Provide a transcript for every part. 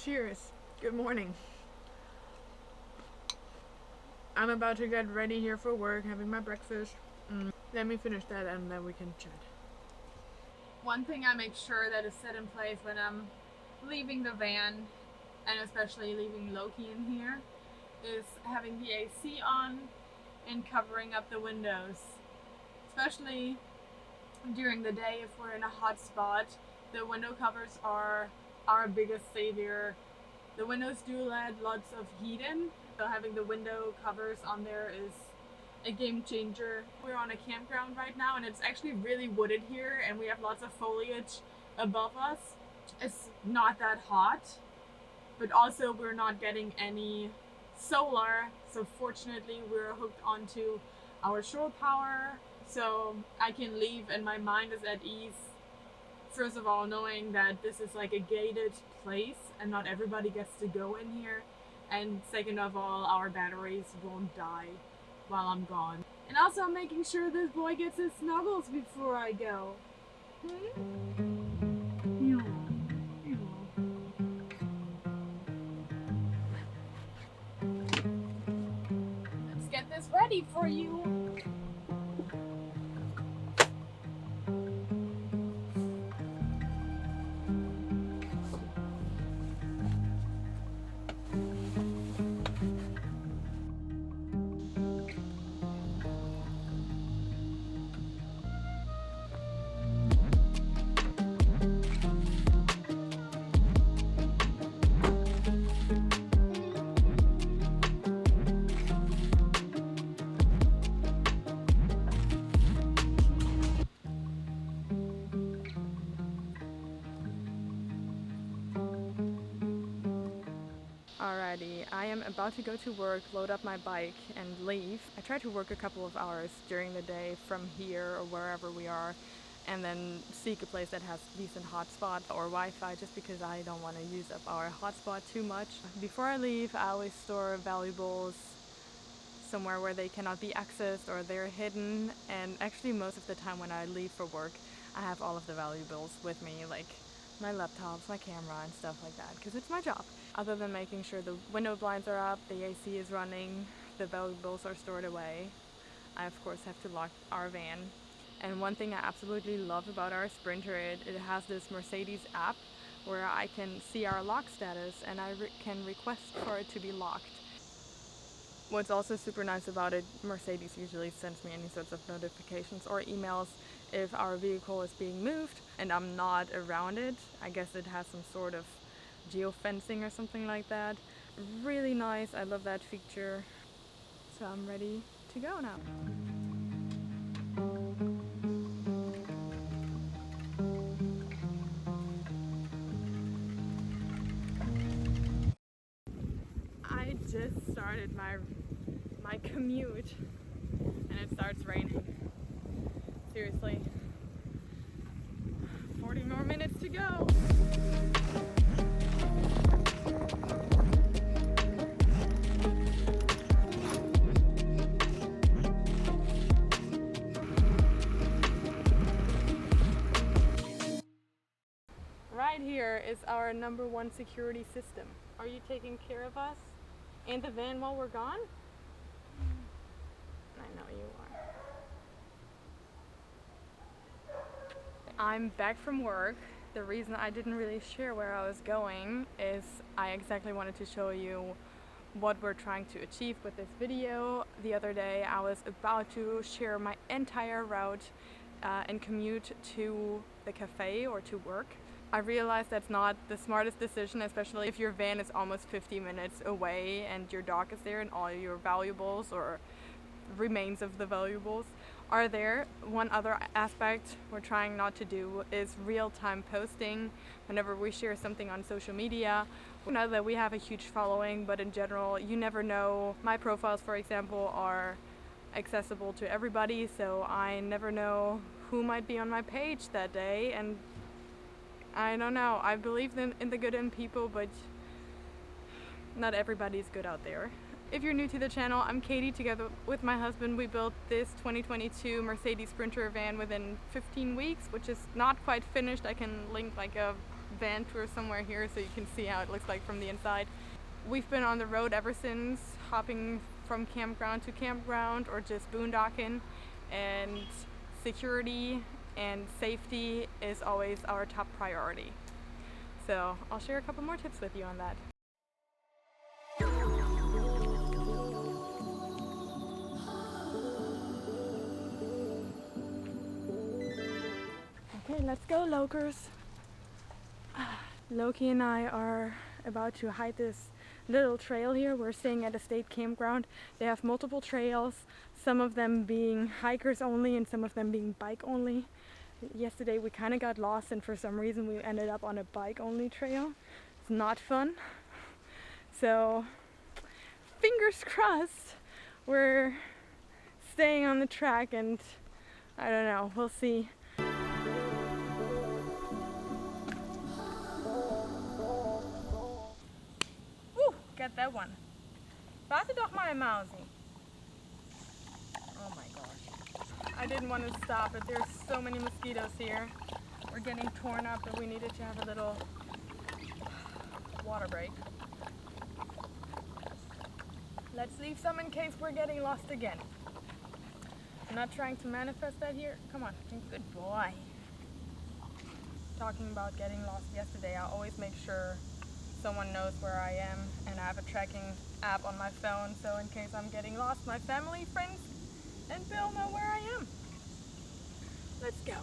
Cheers. Good morning. I'm about to get ready here for work, having my breakfast. Let me finish that and then we can chat. One thing I make sure that is set in place when I'm leaving the van, and especially leaving Loki in here, is having the AC on and covering up the windows. Especially during the day if we're in a hot spot, the window covers are our biggest savior. The windows do let lots of heat in, so having the window covers on there is a game changer. We're on a campground right now and it's actually really wooded here and we have lots of foliage above us. It's not that hot, but also we're not getting any solar, so fortunately we're hooked onto our shore power, so I can leave and my mind is at ease. First of all, knowing that this is like a gated place and not everybody gets to go in here, and second of all, our batteries won't die while I'm gone. And also making sure this boy gets his snuggles before I go. Let's get this ready for you. Alrighty, I am about to go to work, load up my bike and leave. I try to work a couple of hours during the day from here or wherever we are, and then seek a place that has decent hotspot or Wi-Fi, just because I don't want to use up our hotspot too much. Before I leave, I always store valuables somewhere where they cannot be accessed or they're hidden, and actually most of the time when I leave for work I have all of the valuables with me, like my laptops, my camera and stuff like that, because it's my job. Other than making sure the window blinds are up, the AC is running, the valuables are stored away, I of course have to lock our van. And one thing I absolutely love about our Sprinter, it has this Mercedes app where I can see our lock status and I can request for it to be locked. What's also super nice about it, Mercedes usually sends me any sorts of notifications or emails if our vehicle is being moved and I'm not around it. I guess it has some sort of geofencing or something like that. Really nice, I love that feature. So I'm ready to go now. I just started my commute and it starts raining. Seriously, 40 more minutes to go. Right here is our #1 security system. Are you taking care of us and the van while we're gone? I know you are. I'm back from work. The reason I didn't really share where I was going is I exactly wanted to show you what we're trying to achieve with this video. The other day I was about to share my entire route and commute to the cafe or to work. I realized that's not the smartest decision, especially if your van is almost 50 minutes away and your dog is there and all your valuables or remains of the valuables are there. One other aspect we're trying not to do is real-time posting whenever we share something on social media. We know that we have a huge following, but in general you never know. My profiles, for example, are accessible to everybody, so I never know who might be on my page that day, and I don't know, I believe in the good in people, but not everybody's good out there. If you're new to the channel, I'm Katie. Together with my husband, we built this 2022 Mercedes Sprinter van within 15 weeks, which is not quite finished. I can link like a van tour somewhere here so you can see how it looks like from the inside. We've been on the road ever since, hopping from campground to campground or just boondocking, and security and safety is always our top priority. So I'll share a couple more tips with you on that. Okay, let's go, Lokers. Loki and I are about to hike this little trail here. We're staying at a state campground. They have multiple trails, some of them being hikers only and some of them being bike only. Yesterday we kind of got lost and for some reason we ended up on a bike only trail. It's not fun. So fingers crossed we're staying on the track, and I don't know, we'll see. Get that one. Warte doch mal, Mausi. Oh my gosh. I didn't want to stop, but there's so many mosquitoes here. We're getting torn up and we needed to have a little water break. Let's leave some in case we're getting lost again. I'm not trying to manifest that here. Come on, good boy. Talking about getting lost yesterday, I always make sure someone knows where I am, and I have a tracking app on my phone, so in case I'm getting lost, my family, friends, and Bill know where I am. Let's go.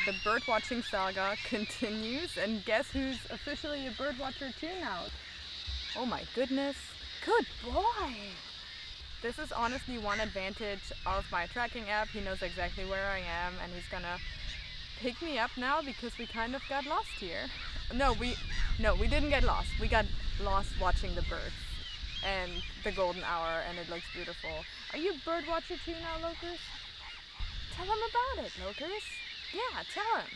The birdwatching saga continues, and guess who's officially a birdwatcher too now? Oh my goodness, good boy! This is honestly one advantage of my tracking app. He knows exactly where I am and he's gonna pick me up now because we kind of got lost here. No, we didn't get lost. We got lost watching the birds and the golden hour, and it looks beautiful. Are you a birdwatcher too now, Lokers? Tell him about it, Lokers. Yeah, tell him.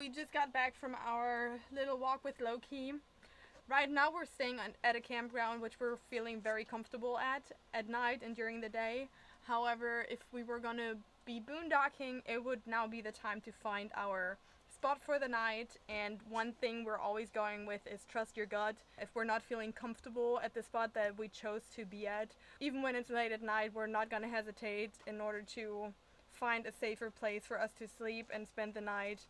We just got back from our little walk with Loki. Right now we're staying at a campground which we're feeling very comfortable at night and during the day. However, if we were going to be boondocking, it would now be the time to find our spot for the night. And one thing we're always going with is trust your gut. If we're not feeling comfortable at the spot that we chose to be at, even when it's late at night, we're not going to hesitate in order to find a safer place for us to sleep and spend the night.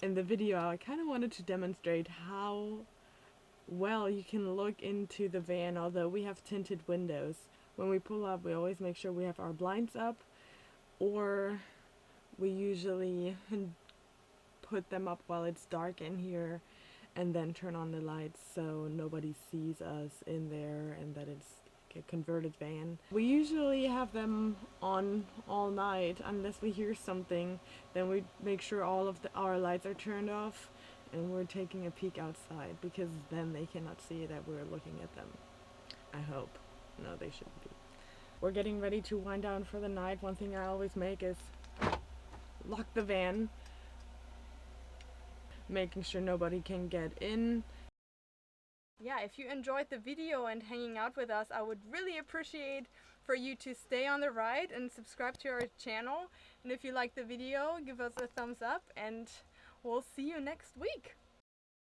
In the video, I kind of wanted to demonstrate how well you can look into the van, although we have tinted windows. When we pull up, we always make sure we have our blinds up, or we usually put them up while it's dark in here and then turn on the lights so nobody sees us in there and that it's a converted van. We usually have them on all night unless we hear something. Then we make sure all of our lights are turned off and we're taking a peek outside, because then they cannot see that we're looking at them. I hope. No, they shouldn't be. We're getting ready to wind down for the night. One thing I always make is lock the van, making sure nobody can get in. Yeah, if you enjoyed the video and hanging out with us, I would really appreciate for you to stay on the ride and subscribe to our channel. And if you like the video, give us a thumbs up, and we'll see you next week.